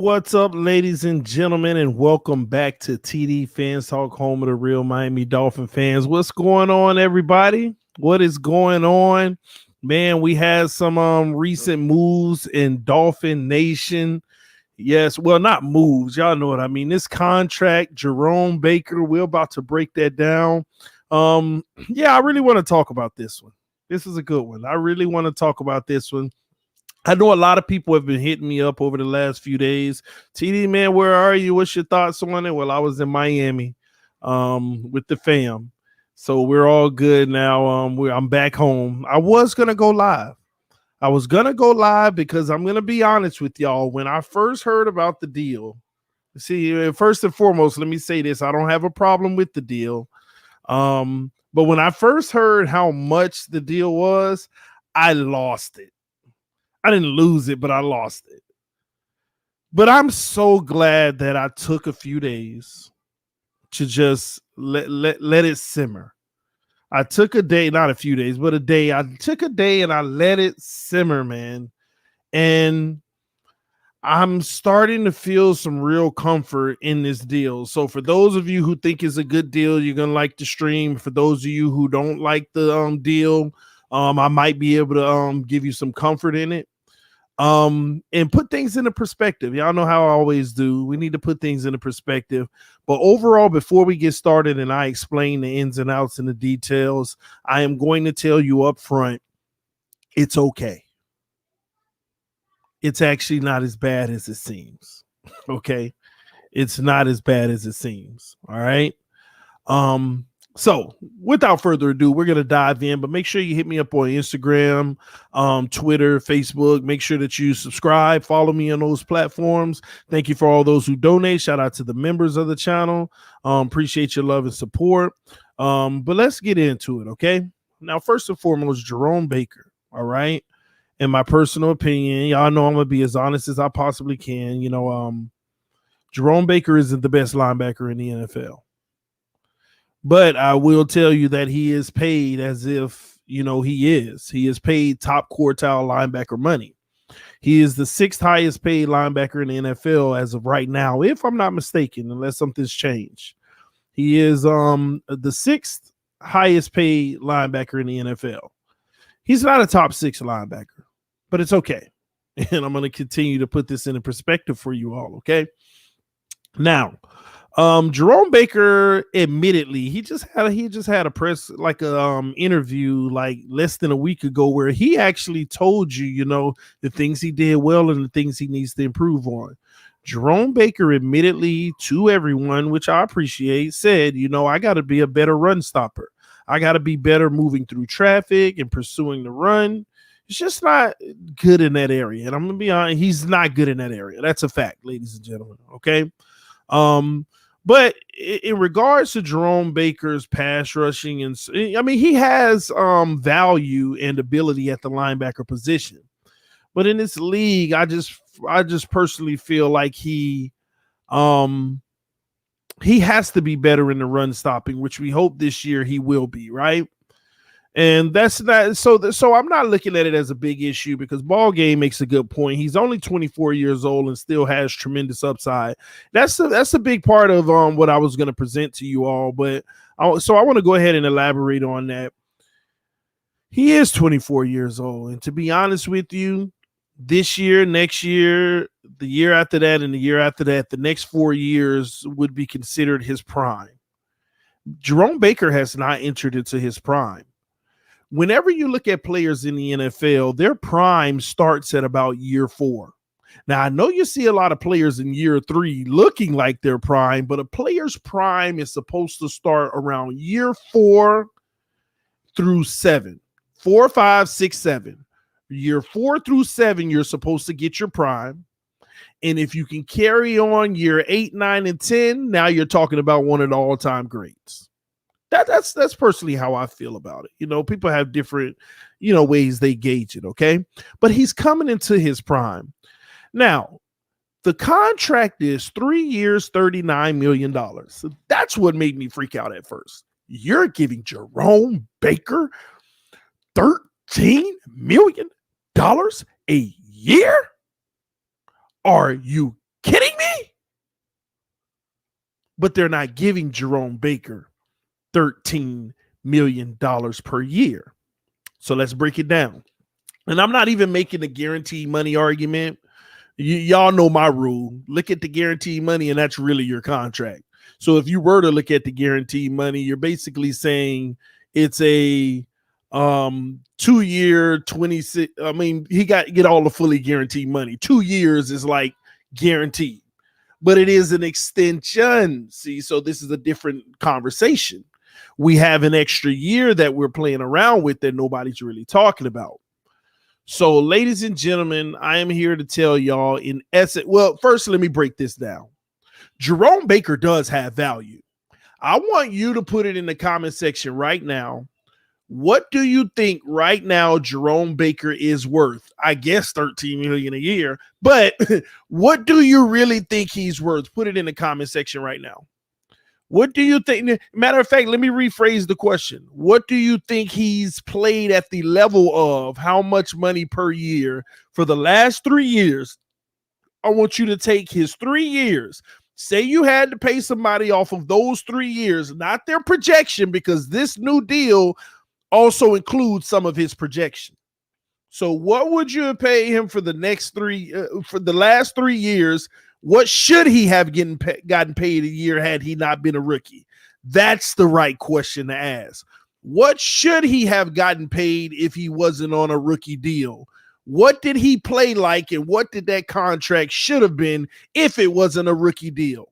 What's up, ladies and gentlemen, and welcome back to TD Fans Talk, home of the real Miami Dolphin fans. What's going on, everybody? What is going on? Man, we had some recent moves in Dolphin Nation. Yes, well, not moves. Y'all know what I mean. This contract, Jerome Baker, we're about to break that down. Yeah, I really want to talk about this one. This is a good one. I really want to talk about this one. I know a lot of people have been hitting me up over the last few days. TD, man, where are you? What's your thoughts on it? Well, I was in Miami with the fam. So we're all good now. I'm back home. I was going to go live. Because I'm going to be honest with y'all. When I first heard about the deal, see, first and foremost, let me say this. I don't have a problem with the deal. But when I first heard how much the deal was, I lost it. I didn't lose it, but I lost it. But I'm so glad that I took a few days to just let it simmer. I took a day, not a few days, but a day. I took a day and I let it simmer, man. And I'm starting to feel some real comfort in this deal. So for those of you who think it's a good deal, you're going to like the stream. For those of you who don't like the deal, I might be able to give you some comfort in it. And put things into perspective. Y'all know how I always do. We need to put things into perspective. But overall, before we get started and I explain the ins and outs and the details, I am going to tell you up front, it's okay. It's actually not as bad as it seems. Okay. It's not as bad as it seems. All right. So without further ado, we're going to dive in, but make sure you hit me up on Instagram, Twitter, Facebook. Make sure that you subscribe, follow me on those platforms. Thank you for all those who donate. Shout out to the members of the channel. Appreciate your love and support. But let's get into it. Okay. Now, first and foremost, Jerome Baker. All right. In my personal opinion, y'all know I'm going to be as honest as I possibly can. Jerome Baker isn't the best linebacker in the NFL. But I will tell you that he is paid as if, he is. He is paid top quartile linebacker money. He is the sixth highest paid linebacker in the NFL as of right now, if I'm not mistaken, unless something's changed. He is the sixth highest paid linebacker in the NFL. He's not a top six linebacker, but it's okay. And I'm going to continue to put this into perspective for you all, okay? Now, Jerome Baker, admittedly, he just had a press interview like less than a week ago where he actually told you, the things he did well and the things he needs to improve on. Jerome Baker, admittedly to everyone, which I appreciate, said, I got to be a better run stopper. I got to be better moving through traffic and pursuing the run. He's just not good in that area. And I'm going to be honest, he's not good in that area. That's a fact, ladies and gentlemen. Okay. But in regards to Jerome Baker's pass rushing, and he has value and ability at the linebacker position. But in this league, I just personally feel like he has to be better in the run stopping, which we hope this year he will be, right? And that's not so I'm not looking at it as a big issue because Ball Game makes a good point. He's only 24 years old and still has tremendous upside. That's a big part of what I was going to present to you all. But I want to go ahead and elaborate on that. He is 24 years old. And to be honest with you, this year, next year, the year after that, and the year after that, the next 4 years would be considered his prime. Jerome Baker has not entered into his prime. Whenever you look at players in the NFL, their prime starts at about year 4. Now, I know you see a lot of players in year 3 looking like their prime, but a player's prime is supposed to start around year 4 through 7. 4, 5, 6, 7. Year 4 through 7, you're supposed to get your prime. And if you can carry on year 8, 9, and 10, now you're talking about one of the all-time greats. That's personally how I feel about it. People have different, ways they gauge it. Okay. But he's coming into his prime. Now, the contract is 3 years, $39 million. So that's what made me freak out at first. You're giving Jerome Baker $13 million a year? Are you kidding but they're not giving Jerome Baker $13 million per year. So let's break it down. And I'm not even making a guaranteed money argument. Y'all know my rule. Look at the guaranteed money, and that's really your contract. So if you were to look at the guaranteed money, you're basically saying it's a 2-year 26. I mean, he get all the fully guaranteed money. 2 years is like guaranteed, but it is an extension. See, so this is a different conversation. We have an extra year that we're playing around with that nobody's really talking about. So, ladies and gentlemen, I am here to tell y'all in essence. Well, first, let me break this down. Jerome Baker does have value. I want you to put it in the comment section right now. What do you think right now Jerome Baker is worth? I guess $13 million a year, but what do you really think he's worth? Put it in the comment section right now. What do you think? Matter of fact, let me rephrase the question. What do you think he's played at the level of? How much money per year for the last 3 years? I want you to take his 3 years. Say you had to pay somebody off of those 3 years, not their projection, because this new deal also includes some of his projection. So what would you pay him for the next for the last 3 years? What should he have gotten paid a year had he not been a rookie? That's the right question to ask. What should he have gotten paid if he wasn't on a rookie deal? What did he play like, and what did that contract should have been if it wasn't a rookie deal?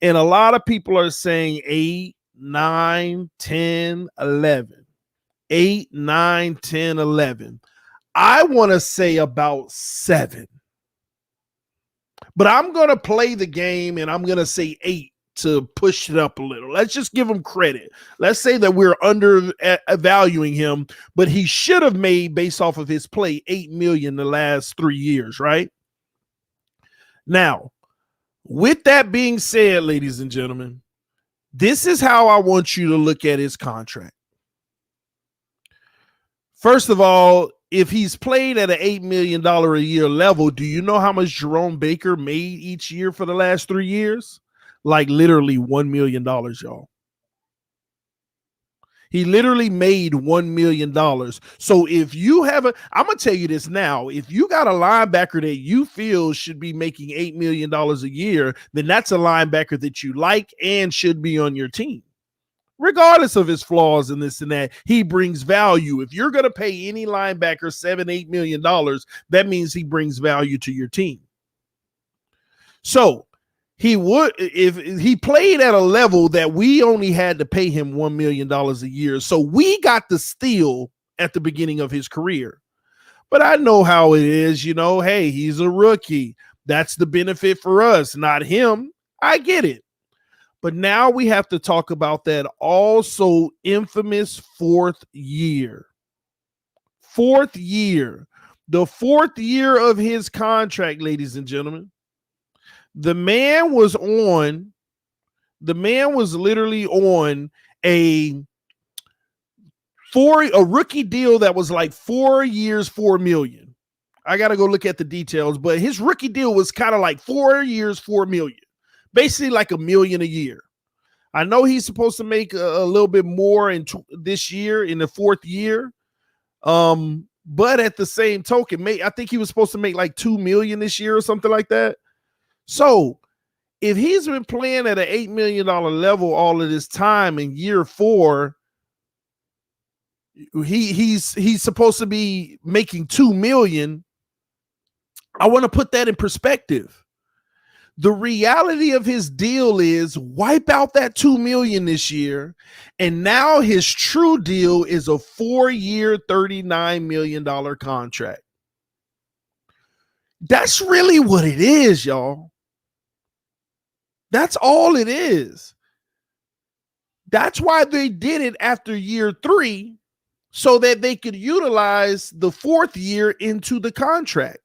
And a lot of people are saying 8, 9, 10, 11. 8, 9, 10, 11. I want to say about 7. But I'm going to play the game, and I'm going to say 8 to push it up a little. Let's just give him credit. Let's say that we're undervaluing him, but he should have made, based off of his play, $8 million the last 3 years, right? Now, with that being said, ladies and gentlemen, this is how I want you to look at his contract. First of all, if he's played at an $8 million a year level, do you know how much Jerome Baker made each year for the last 3 years? Like literally $1 million, y'all. He literally made $1 million. So if you have I'm going to tell you this now, if you got a linebacker that you feel should be making $8 million a year, then that's a linebacker that you like and should be on your team. Regardless of his flaws and this and that, he brings value. If you're going to pay any linebacker $7-8 million, that means he brings value to your team. So he would, if he played at a level that we only had to pay him $1 million a year. So we got the steal at the beginning of his career. But I know how it is, hey, he's a rookie. That's the benefit for us, not him. I get it. But now we have to talk about that also infamous 4th year. 4th year. The 4th year of his contract, ladies and gentlemen. The man was literally on a rookie deal that was like 4 years, $4 million. I got to go look at the details, but his rookie deal was kind of like 4 years, $4 million. Basically like $1 million a year. I know he's supposed to make a little bit more in this year in the 4th year. But at the same token, I think he was supposed to make like $2 million this year or something like that. So if he's been playing at an $8 million level all of this time in year 4, he's supposed to be making $2 million. I want to put that in perspective. The reality of his deal is wipe out that $2 million this year, and now his true deal is a 4-year, $39 million contract. That's really what it is, y'all. That's all it is. That's why they did it after year 3, so that they could utilize the 4th year into the contract.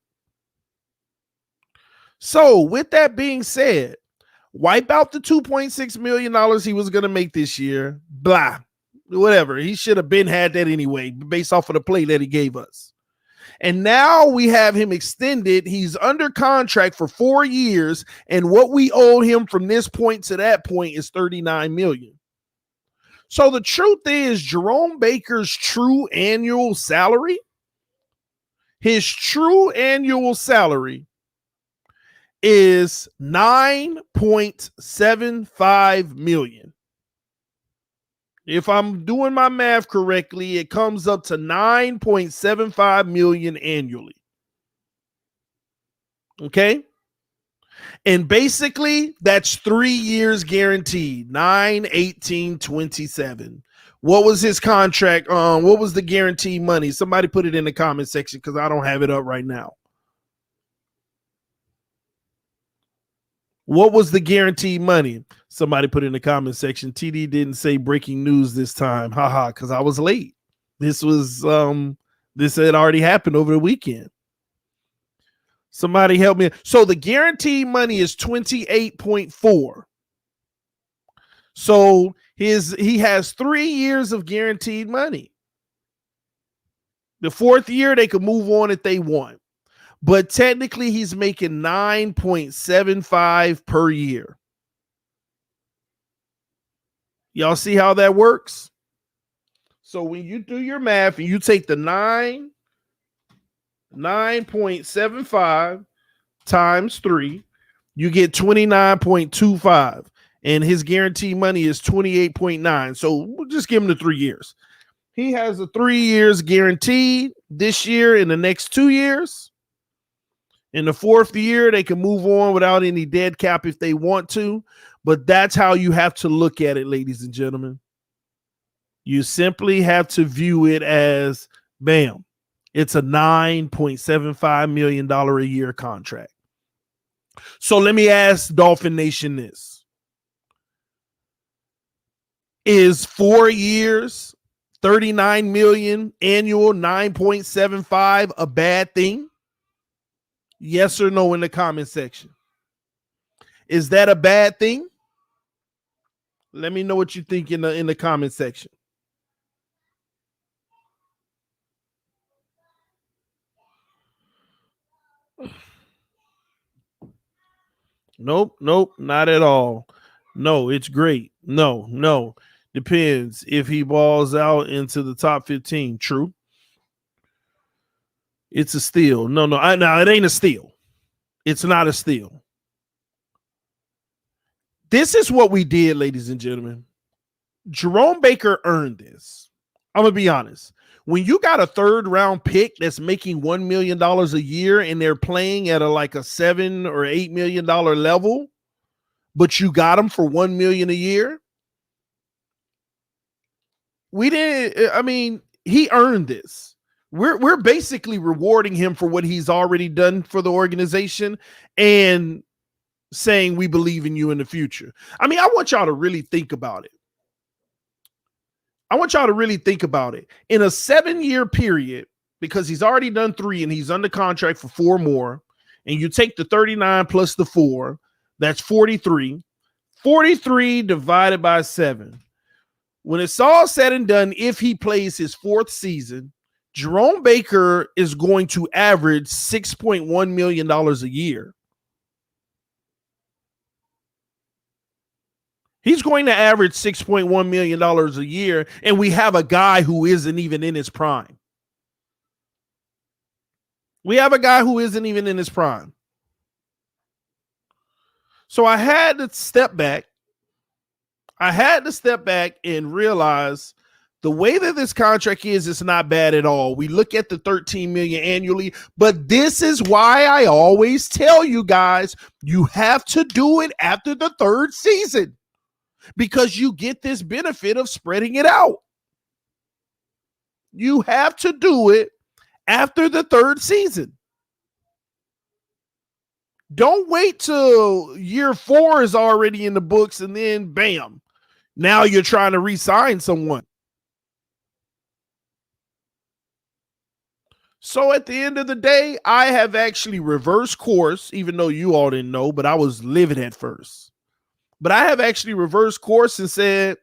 So with that being said, wipe out the $2.6 million he was going to make this year. Blah, whatever. He should have been had that anyway, based off of the play that he gave us. And now we have him extended. He's under contract for 4 years. And what we owe him from this point to that point is $39 million. So the truth is, Jerome Baker's true annual salary, his true annual salary is $9.75 million. If I'm doing my math correctly, it comes up to $9.75 million annually. Okay? And basically, that's 3 years guaranteed. 9, 18, 27. What was his contract? What was the guaranteed money? Somebody put it in the comment section because I don't have it up right now. What was the guaranteed money? Somebody put in the comment section. TD didn't say breaking news this time. Haha, because I was late. This had already happened over the weekend. Somebody help me. So the guaranteed money is 28.4. So he has 3 years of guaranteed money. The 4th year, they could move on if they want. But technically, he's making 9.75 per year. Y'all see how that works? So when you do your math and you take the 9.75 times 3, you get 29.25. And his guaranteed money is 28.9. So we'll just give him the 3 years. He has a 3 years guaranteed this year and the next 2 years. In the 4th year, they can move on without any dead cap if they want to. But that's how you have to look at it, ladies and gentlemen. You simply have to view it as, bam, it's a $9.75 million a year contract. So let me ask Dolphin Nation this. Is 4 years, $39 million annual, 9.75 a bad thing? Yes or no in the comment section. Is that a bad thing? Let me know what you think in the comment section. Nope, not at all. No, it's great. No. Depends if he balls out into the top 15. True. It's a steal. No, it ain't a steal. It's not a steal. This is what we did, ladies and gentlemen. Jerome Baker earned this. I'm going to be honest. When you got a 3rd round pick that's making $1 million a year and they're playing at a $7 or $8 million level, but you got them for $1 million a year, he earned this. We're basically rewarding him for what he's already done for the organization and saying we believe in you in the future. I want y'all to really think about it. In a 7-year period, because he's already done 3 and he's under contract for 4 more, and you take the 39 plus the 4, that's 43. 43 divided by 7. When it's all said and done, if he plays his 4th season, Jerome Baker is going to average $6.1 million a year. He's going to average $6.1 million a year, and we have a guy who isn't even in his prime. So I had to step back. And realize the way that this contract is, it's not bad at all. We look at the $13 million annually, but this is why I always tell you guys, you have to do it after the 3rd season because you get this benefit of spreading it out. You have to do it after the 3rd season. Don't wait till year 4 is already in the books and then bam, now you're trying to re-sign someone. So at the end of the day, I have actually reversed course, even though you all didn't know, but I was livid at first. But I have actually reversed course and said,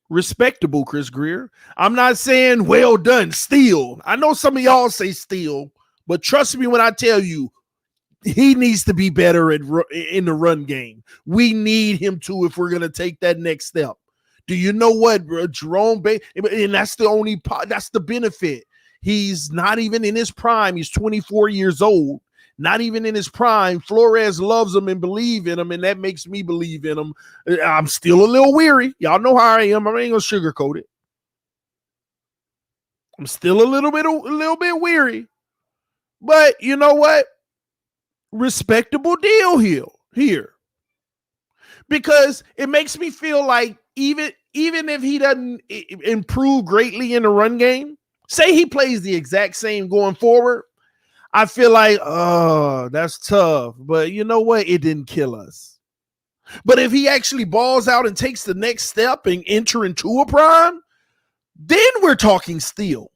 Respectable, Chris Greer. I'm not saying well done, steal. I know some of y'all say steal, but trust me when I tell you, he needs to be better in the run game. We need him to if we're going to take that next step. Do you know what, bro? Jerome Baker, and that's the benefit. He's not even in his prime. He's 24 years old. Not even in his prime. Flores loves him and believes in him, and that makes me believe in him. I'm still a little weary. Y'all know how I am. I ain't gonna sugarcoat it. I'm still a little bit weary. But you know what? Respectable deal here. Because it makes me feel like even if he doesn't improve greatly in the run game, say he plays the exact same going forward, I feel like, oh, that's tough. But you know what? It didn't kill us. But if he actually balls out and takes the next step and enter into a prime, then we're talking steal.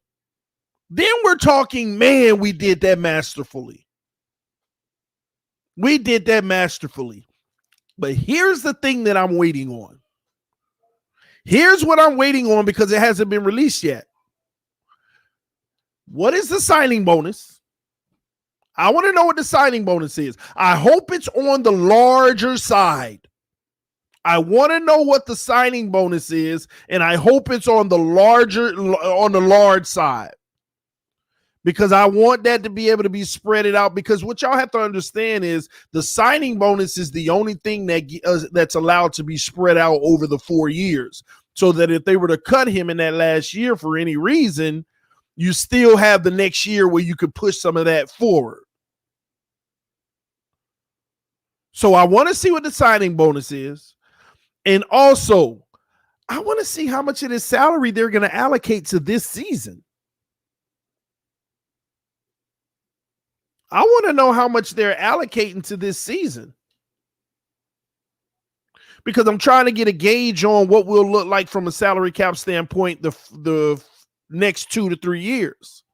Then we're talking, man, we did that masterfully. We did that masterfully. But here's the thing that I'm waiting on. Here's what I'm waiting on because it hasn't been released yet. What is the signing bonus? I want to know what the signing bonus is. I hope it's on the larger side. I want to know what the signing bonus is, and I hope it's on the large side. Because I want that to be able to be spread it out. Because what y'all have to understand is the signing bonus is the only thing that's allowed to be spread out over the 4 years. So that if they were to cut him in that last year for any reason, you still have the next year where you could push some of that forward. So I want to see what the signing bonus is. And also, I want to see how much of his salary they're going to allocate to this season. I want to know how much they're allocating to this season. Because I'm trying to get a gauge on what will look like from a salary cap standpoint the next 2 to 3 years.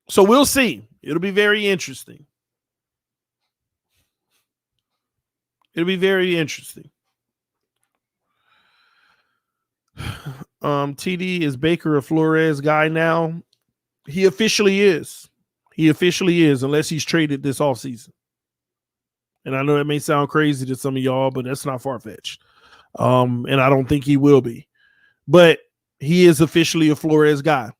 So we'll see. It'll be very interesting. It'll be very interesting. TD, is Baker a Flores guy now? He officially is. He officially is, unless he's traded this offseason. And I know that may sound crazy to some of y'all, but that's not far-fetched. And I don't think he will be. But he is officially a Flores guy.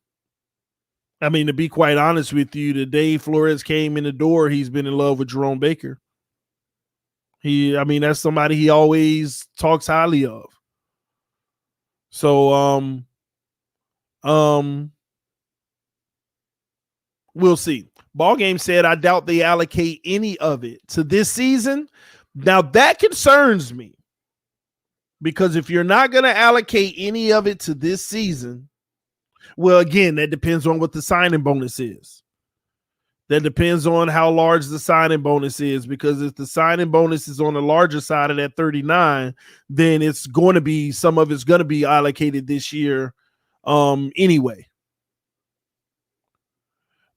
I mean, to be quite honest with you, the day Flores came in the door, he's been in love with Jerome Baker. That's somebody he always talks highly of. So, we'll see. Ballgame said, I doubt they allocate any of it to this season. Now, that concerns me. Because if you're not going to allocate any of it to this season, well, again, that depends on what the signing bonus is. That depends on how large the signing bonus is. Because if the signing bonus is on the larger side of that 39, then it's going to be, some of it's going to be allocated this year anyway.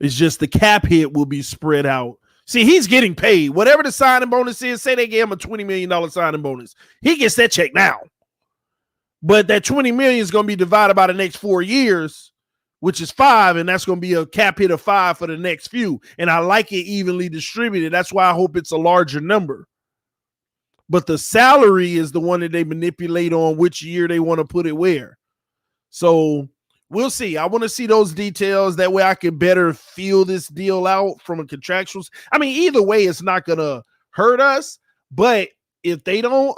It's just the cap hit will be spread out. See, he's getting paid. Whatever the signing bonus is, say they gave him a $20 million signing bonus. He gets that check now. But that $20 million is going to be divided by the next 4 years, which is 5, and that's going to be a cap hit of 5 for the next few. And I like it evenly distributed. That's why I hope it's a larger number. But the salary is the one that they manipulate on which year they want to put it where. So we'll see. I want to see those details. That way I can better feel this deal out from a contractual. I mean, either way, it's not going to hurt us. But if they don't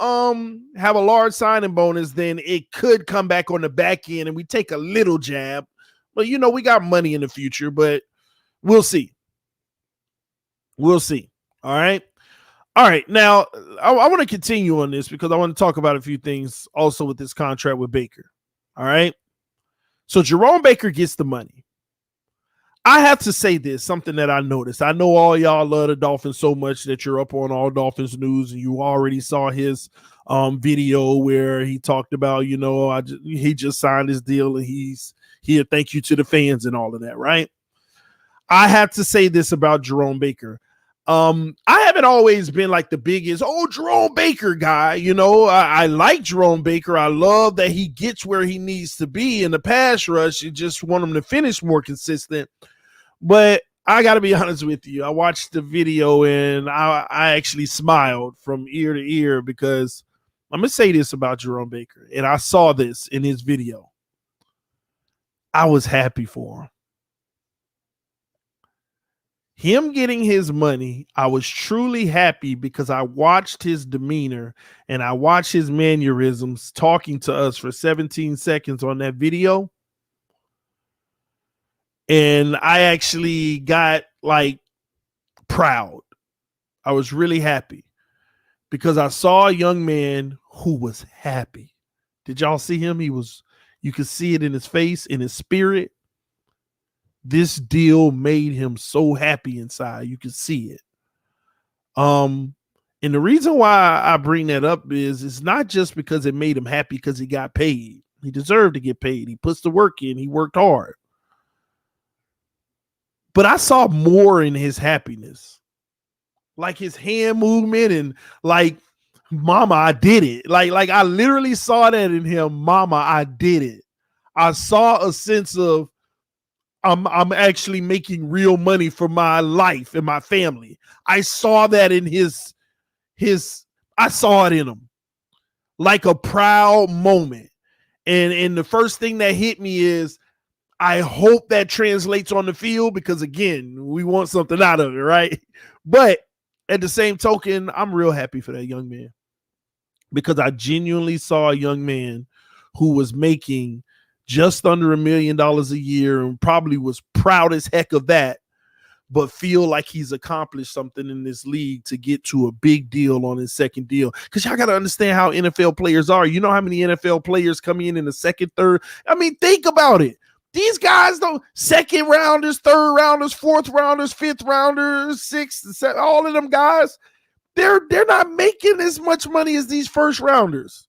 have a large signing bonus, then it could come back on the back end and we take a little jab. But, you know, we got money in the future, but we'll see. We'll see. All right. All right. Now, I want to continue on this because I want to talk about a few things also with this contract with Baker. All right. So Jerome Baker gets the money. I have to say this, something that I noticed. I know all y'all love the Dolphins so much that you're up on all Dolphins news, and you already saw his video where he talked about, you know, he just signed his deal and he's here. Thank you to the fans and all of that, right? I have to say this about Jerome Baker. I haven't always been like the biggest, Jerome Baker guy. You know, I like Jerome Baker. I love that he gets where he needs to be in the pass rush. You just want him to finish more consistent. But I got to be honest with you. I watched the video and I actually smiled from ear to ear because I'm going to say this about Jerome Baker. And I saw this in his video. I was happy for him. Him getting his money, I was truly happy because I watched his demeanor and I watched his mannerisms talking to us for 17 seconds on that video. And I actually got like proud. I was really happy because I saw a young man who was happy. Did y'all see him? You could see it in his face, in his spirit. This deal made him so happy inside. You could see it. And the reason why I bring that up is it's not just because it made him happy because he got paid. He deserved to get paid. He puts the work in. He worked hard. But I saw more in his happiness. Like his hand movement and like, mama, I did it. Like I literally saw that in him. Mama, I did it. I saw a sense of, I'm actually making real money for my life and my family. I saw that in his I saw it in him like a proud moment. And the first thing that hit me is I hope that translates on the field because again, we want something out of it, right? But at the same token, I'm real happy for that young man because I genuinely saw a young man who was making just under $1 million a year and probably was proud as heck of that, but feel like he's accomplished something in this league to get to a big deal on his second deal. Because y'all got to understand how NFL players are. You know how many NFL players come in the second, third? I mean, think about it. These guys don't second rounders, third rounders, fourth rounders, fifth rounders, sixth, seventh, all of them guys, they're not making as much money as these first rounders.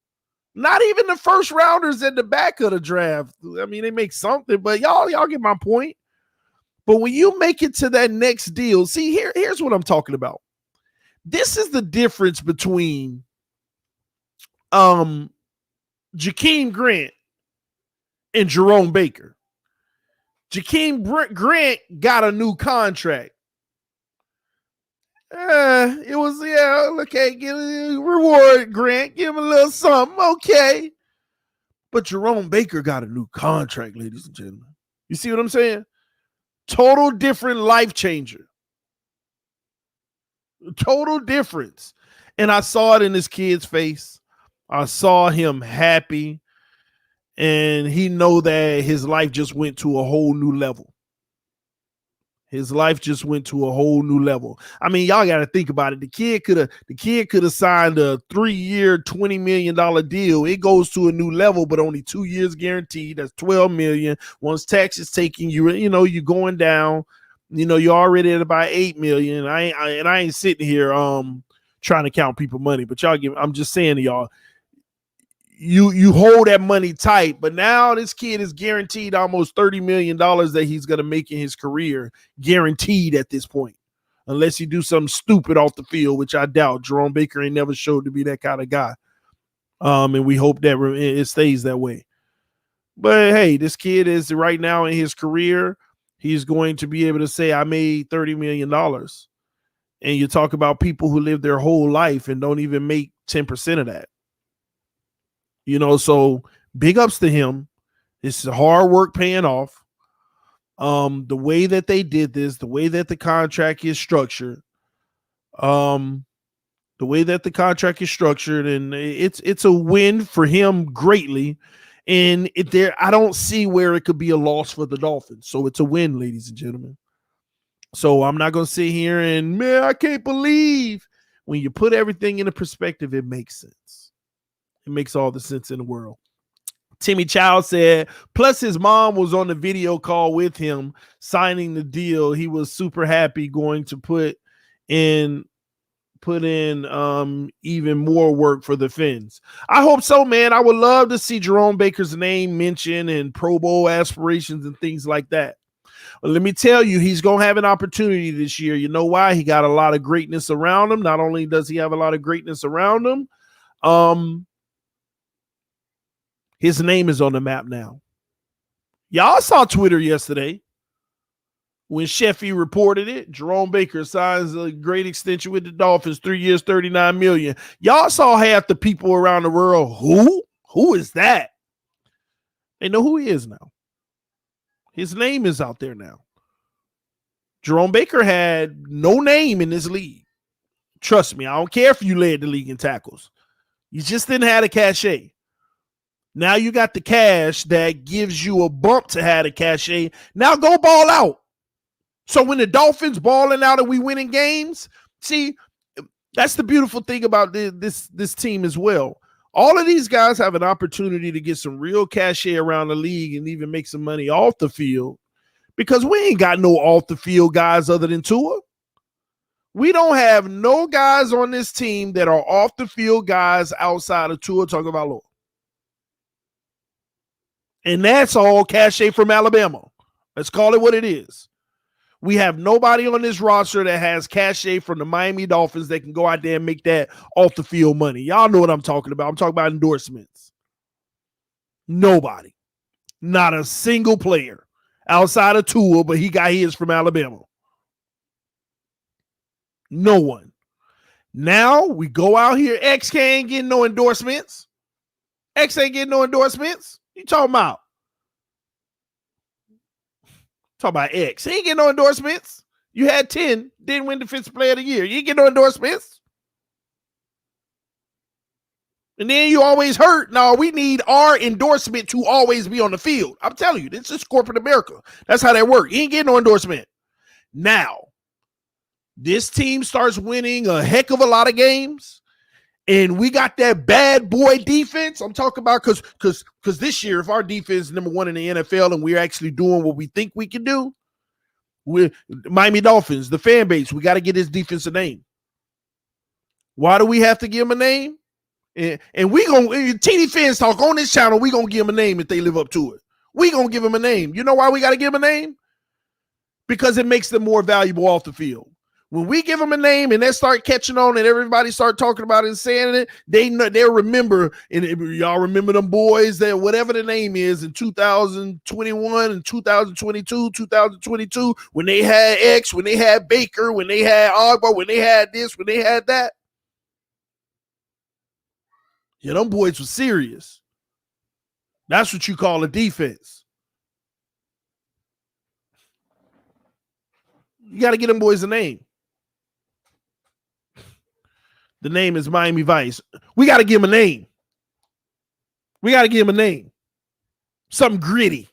Not even the first rounders at the back of the draft. I mean, they make something, but y'all get my point. But when you make it to that next deal, see, here's what I'm talking about. This is the difference between Jakeem Grant and Jerome Baker. Jakeem Grant got a new contract. It was, okay, give a reward, Grant. Give him a little something, okay. But Jerome Baker got a new contract, ladies and gentlemen. You see what I'm saying? Total different life changer. Total difference. And I saw it in this kid's face. I saw him happy. And he know that his life just went to a whole new level. His life just went to a whole new level. I mean, y'all got to think about it. The kid could have signed a 3-year, $20 million deal. It goes to a new level, but only 2 years guaranteed. That's $12 million. Once taxes taken, you're going down. You're already at about $8 million. I ain't sitting here trying to count people money, but I'm just saying to y'all, you hold that money tight, but now this kid is guaranteed almost $30 million that he's going to make in his career, guaranteed at this point, unless you do something stupid off the field, which I doubt. Jerome Baker ain't never showed to be that kind of guy. And we hope that it stays that way. But hey, this kid is right now in his career. He's going to be able to say, I made $30 million. And you talk about people who live their whole life and don't even make 10% of that. So big ups to him. It's hard work paying off. The way that they did this, the way that the contract is structured, and it's a win for him greatly. And I don't see where it could be a loss for the Dolphins. So it's a win, ladies and gentlemen. So I'm not going to sit here and, man, I can't believe. When you put everything into perspective, it makes sense. It makes all the sense in the world. Timmy Chow said, plus his mom was on the video call with him signing the deal. He was super happy, going to put in even more work for the Fins. I hope so, man. I would love to see Jerome Baker's name mentioned and Pro Bowl aspirations and things like that. Well, let me tell you, he's going to have an opportunity this year. You know why? He got a lot of greatness around him. Not only does he have a lot of greatness around him, his name is on the map now. Y'all saw Twitter yesterday when Sheffy reported it. Jerome Baker signs a great extension with the Dolphins, 3 years, $39 million. Y'all saw half the people around the world. Who is that? They know who he is now. His name is out there now. Jerome Baker had no name in this league. Trust me, I don't care if you led the league in tackles. You just didn't have a cachet. Now you got the cash that gives you a bump to have a cachet. Now go ball out. So when the Dolphins balling out and we winning games, see, that's the beautiful thing about this team as well. All of these guys have an opportunity to get some real cachet around the league and even make some money off the field, because we ain't got no off the field guys other than Tua. We don't have no guys on this team that are off the field guys outside of Tua Tagovailoa. And that's all cachet from Alabama. Let's call it what it is. We have nobody on this roster that has cachet from the Miami Dolphins that can go out there and make that off the field money. Y'all know what I'm talking about. I'm talking about endorsements. Nobody. Not a single player outside of Tua, but he got his from Alabama. No one. Now we go out here. X ain't getting no endorsements. X ain't getting no endorsements. You talking about? Talk about X. He ain't getting no endorsements. You had 10, didn't win Defensive Player of the Year. You ain't getting no endorsements. And then you always hurt. No, we need our endorsement to always be on the field. I'm telling you, this is corporate America. That's how that works. You ain't getting no endorsement. Now, this team starts winning a heck of a lot of games, and we got that bad boy defense. I'm talking about because this year, if our defense is number one in the NFL and we're actually doing what we think we can do, we're Miami Dolphins, the fan base, we got to get this defense a name. Why do we have to give them a name? And we going to, TDPHINSTALK on this channel, we going to give them a name if they live up to it. We going to give them a name. You know why we got to give them a name? Because it makes them more valuable off the field. When we give them a name and they start catching on and everybody start talking about it and saying it, they'll remember, and y'all remember them boys that whatever the name is in 2021 and 2022, when they had X, when they had Baker, when they had Ogba, when they had this, when they had that. Yeah, them boys were serious. That's what you call a defense. You got to get them boys a name. The name is Miami Vice. We got to give him a name. We got to give him a name. Something gritty.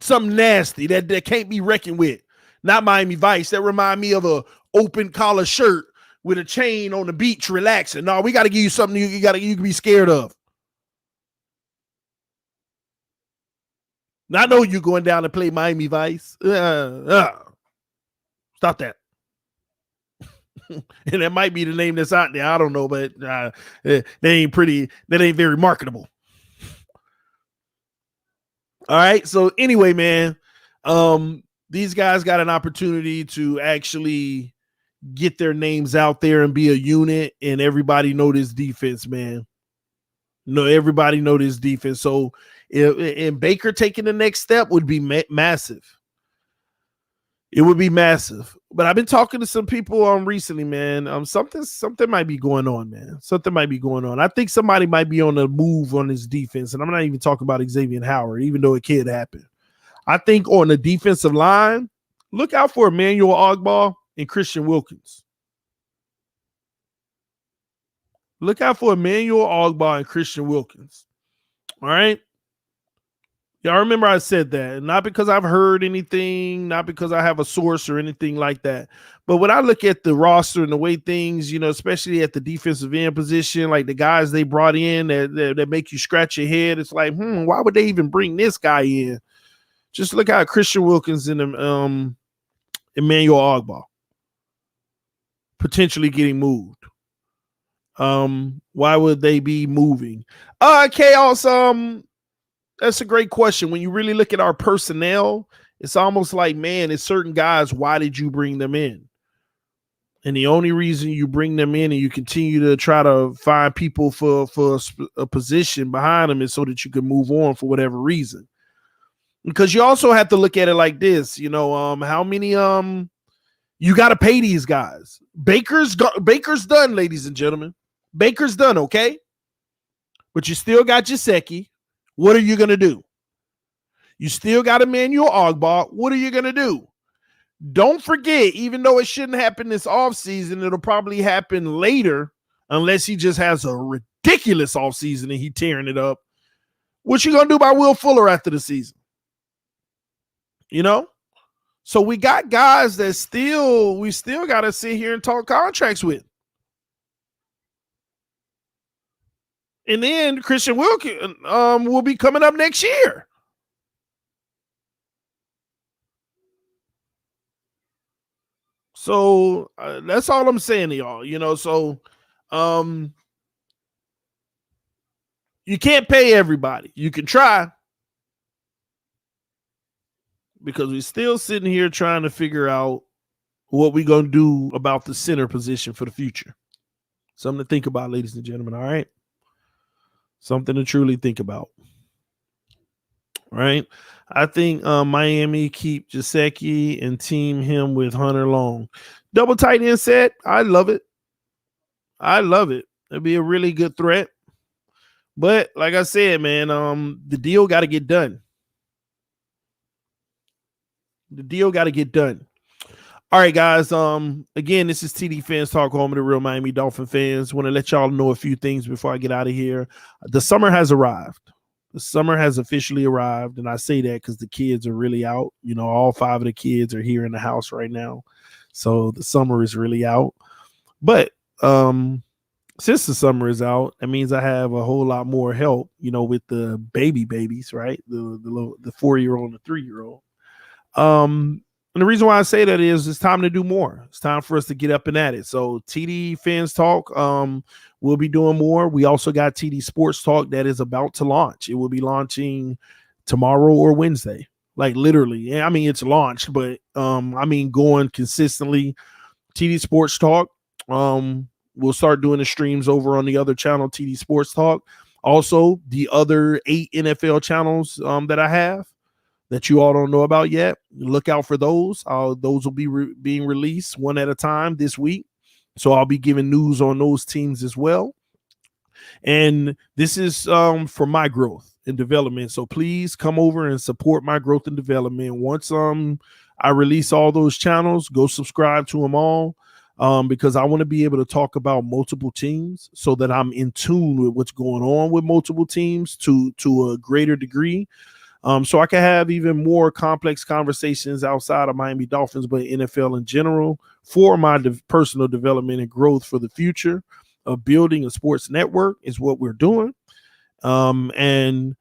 Something nasty that can't be reckoned with. Not Miami Vice. That remind me of a open collar shirt with a chain on the beach relaxing. No, we got to give you something you can be scared of. Now, I know you're going down to play Miami Vice. Stop that. And that might be the name that's out there. I don't know, but that ain't pretty. That ain't very marketable. All right. So anyway, man, these guys got an opportunity to actually get their names out there and be a unit, and everybody know this defense, man. No, everybody know this defense. So, and Baker taking the next step would be massive. It would be massive. But I've been talking to some people recently, man. Something might be going on, man. Something might be going on. I think somebody might be on the move on this defense, and I'm not even talking about Xavier Howard, even though it could happen. I think on the defensive line, look out for Emmanuel Ogbah and Christian Wilkins. Look out for Emmanuel Ogbah and Christian Wilkins. All right? Yeah, I remember I said that, not because I've heard anything, not because I have a source or anything like that. But when I look at the roster and the way things, especially at the defensive end position, like the guys they brought in that make you scratch your head, it's like, why would they even bring this guy in? Just look at Christian Wilkins and Emmanuel Ogbah potentially getting moved. Why would they be moving? Chaos. That's a great question. When you really look at our personnel It's almost like, man, it's certain guys, why did you bring them in? And the only reason you bring them in and you continue to try to find people for a position behind them is so that you can move on for whatever reason. Because you also have to look at it like this, how many you got to pay these guys. Baker's done, ladies and gentlemen. Baker's done, okay? But you still got Gesicki. What are you going to do? You still got Emmanuel Ogbah. What are you going to do? Don't forget, even though it shouldn't happen this offseason, it'll probably happen later unless he just has a ridiculous offseason and he tearing it up. What you going to do about Will Fuller after the season? So we got guys that we still got to sit here and talk contracts with. And then Christian Wilkins will be coming up next year. So that's all I'm saying to y'all, so you can't pay everybody. You can try, because we're still sitting here trying to figure out what we're going to do about the center position for the future. Something to think about, ladies and gentlemen, all right? Something to truly think about. Right? I think Miami keep Gesicki and team him with Hunter Long. Double tight end set. I love it. It'd be a really good threat. But like I said, man, the deal got to get done. All right, guys. Again, this is TD Fans Talk, home of the real Miami Dolphin fans. Want to let y'all know a few things before I get out of here. The summer has arrived. The summer has officially arrived, and I say that because the kids are really out. All 5 of the kids are here in the house right now, so the summer is really out. But since the summer is out, that means I have a whole lot more help, with the babies, right? The 4-year-old and the 3-year-old. And the reason why I say that is it's time to do more. It's time for us to get up and at it. So TD Fans Talk, we'll be doing more. We also got TD Sports Talk that is about to launch. It will be launching tomorrow or Wednesday. Like literally. I mean, it's launched, but going consistently. TD Sports Talk. We'll start doing the streams over on the other channel, TD Sports Talk. Also, the other 8 NFL channels that I have that you all don't know about yet, look out for those. Those will be being released one at a time this week. So I'll be giving news on those teams as well. And this is for my growth and development. So please come over and support my growth and development. Once I release all those channels, go subscribe to them all, because I want to be able to talk about multiple teams so that I'm in tune with what's going on with multiple teams to a greater degree. So I can have even more complex conversations outside of Miami Dolphins, but NFL in general, for my personal development and growth for the future of building a sports network is what we're doing. And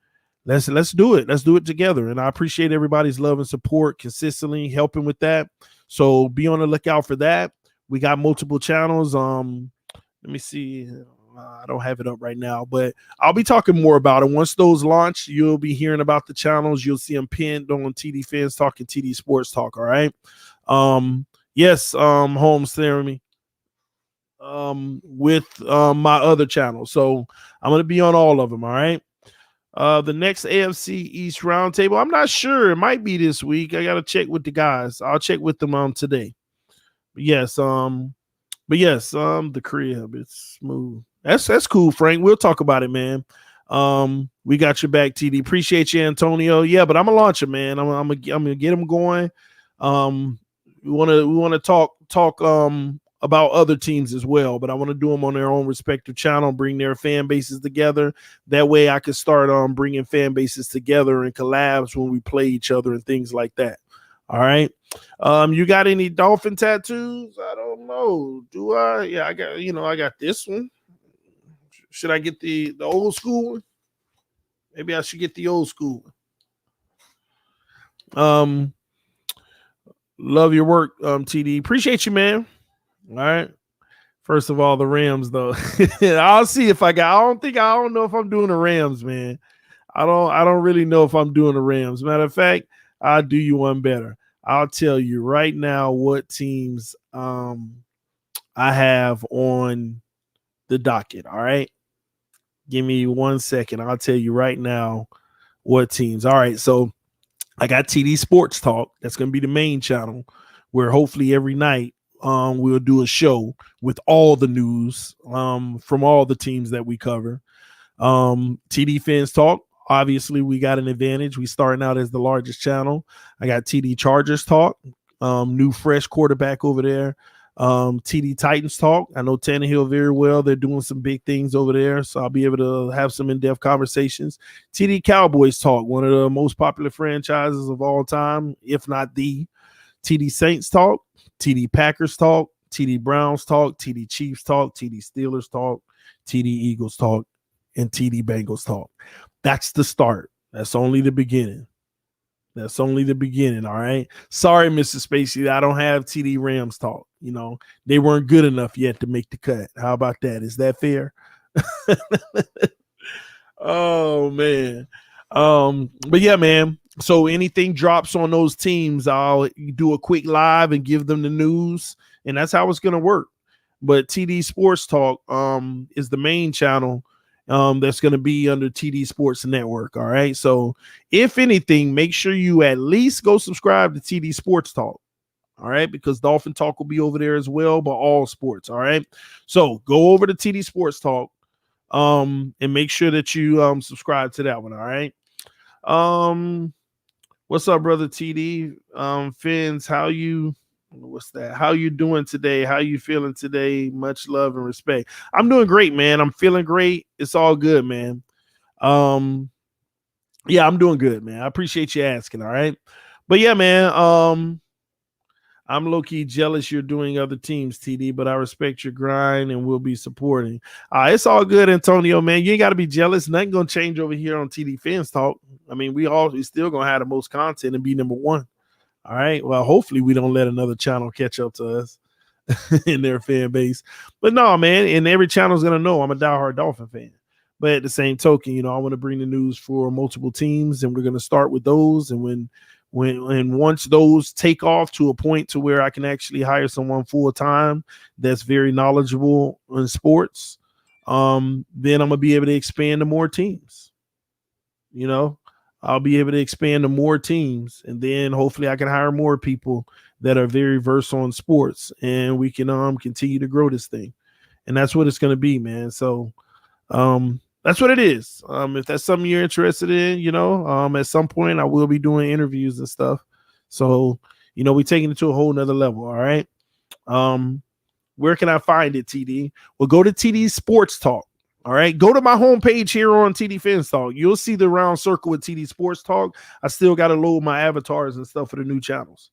let's do it. Let's do it together. And I appreciate everybody's love and support consistently helping with that. So be on the lookout for that. We got multiple channels. Let me see. I don't have it up right now, but I'll be talking more about it. Once those launch, you'll be hearing about the channels. You'll see them pinned on TD Fans Talk and TD Sports Talk. All right. Yes. Holmes Ceremony. With my other channel. So I'm going to be on all of them. All right. The next AFC East roundtable, I'm not sure. It might be this week. I got to check with the guys. I'll check with them today. But yes, the crib, it's smooth. That's cool, Frank. We'll talk about it, man. We got your back, TD. Appreciate you, Antonio. Yeah, but I'm gonna launch it, man. I'm gonna get them going. We want to talk about other teams as well, but I want to do them on their own respective channel, bring their fan bases together. That way I can start bringing fan bases together and collabs when we play each other and things like that. All right. You got any dolphin tattoos? I don't know. Do I? Yeah, I got this one. Should I get the old school one? Maybe I should get the old school one. Love your work, TD. Appreciate you, man. All right. First of all, the Rams, though. I'll see if I don't know if I'm doing the Rams, man. I don't really know if I'm doing the Rams. Matter of fact, I'll do you one better. I'll tell you right now what teams I have on the docket. All right. Give me 1 second. I'll tell you right now what teams. All right. So I got TD Sports Talk. That's going to be the main channel where hopefully every night we'll do a show with all the news from all the teams that we cover. TD Fans Talk. Obviously, we got an advantage. We starting out as the largest channel. I got TD Chargers Talk, new fresh quarterback over there. TD Titans Talk. I know Tannehill very well. They're doing some big things over there, so I'll be able to have some in-depth conversations. TD Cowboys Talk, one of the most popular franchises of all time, if not the. TD Saints Talk, TD Packers Talk, TD Browns Talk, TD Chiefs Talk, TD Steelers Talk, TD Eagles Talk, and TD Bengals Talk. That's the start. That's only the beginning. That's only the beginning, all right? Sorry, Mr. Spacey, I don't have TD Rams Talk. You know, they weren't good enough yet to make the cut. How about that? Is that fair? Oh, man. But yeah, man. So anything drops on those teams, I'll do a quick live and give them the news, and that's how it's going to work. But TD Sports Talk is the main channel that's going to be under TD Sports Network. All right. So if anything, make sure you at least go subscribe to TD Sports Talk. All right. Because Dolphin Talk will be over there as well, but all sports. All right. So go over to TD Sports Talk and make sure that you subscribe to that one. All right. What's up, brother TD? Fins, how you doing today? How you feeling today? Much love and respect. I'm doing great, man. I'm feeling great. It's all good, man. Yeah, I'm doing good, man. I appreciate you asking. All right. But yeah, man, I'm low-key jealous you're doing other teams, TD, but I respect your grind and will be supporting. It's all good, Antonio, man. You ain't got to be jealous. Nothing going to change over here on TD Fans Talk. I mean, we still going to have the most content and be number one. All right. Well, hopefully we don't let another channel catch up to us in their fan base. But no, man, and every channel is going to know I'm a diehard Dolphin fan. But at the same token, you know, I want to bring the news for multiple teams, and we're going to start with those. And once those take off to a point to where I can actually hire someone full time that's very knowledgeable in sports, then I'm gonna be able to expand to more teams. You know, I'll be able to expand to more teams, and then hopefully I can hire more people that are very versed on sports, and we can continue to grow this thing. And that's what it's gonna be, man. So that's what it is. If that's something you're interested in, you know, at some point I will be doing interviews and stuff. So, you know, we're taking it to a whole nother level. All right. Where can I find it, TD? Well, go to TD Sports Talk. All right. Go to my homepage here on TD Fans Talk. You'll see the round circle with TD Sports Talk. I still got to load my avatars and stuff for the new channels.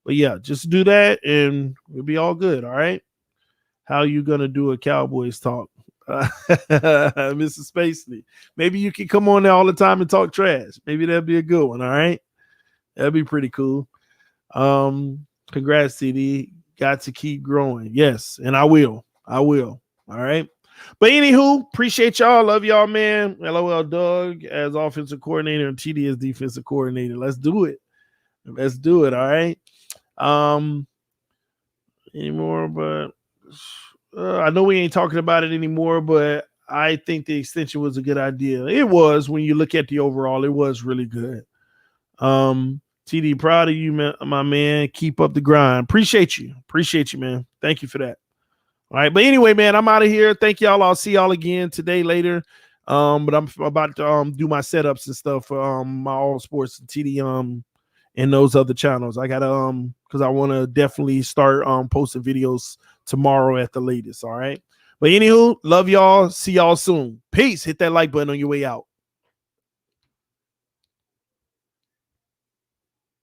But yeah, just do that and we'll be all good. All right. How you going to do a Cowboys talk? Mrs. Spacely, maybe you can come on there all the time and talk trash. Maybe that'd be a good one. All right, that'd be pretty cool. Congrats, CD. Got to keep growing. Yes, and I will. All right. But anywho, appreciate y'all. Love y'all, man. LOL Doug as offensive coordinator and TD as defensive coordinator. Let's do it. All right. Anymore, but I know we ain't talking about it anymore, but I think the extension was a good idea. It was, when you look at the overall, it was really good. TD, proud of you, man, my man. Keep up the grind. Appreciate you, man. Thank you for that. All right, but anyway, man, I'm out of here. Thank y'all. I'll see y'all again today later. But I'm about to do my setups and stuff for my All Sports and TD and those other channels. I gotta because I want to definitely start posting videos tomorrow at the latest. All right. But anywho, love y'all. See y'all soon. Peace. Hit that like button on your way out.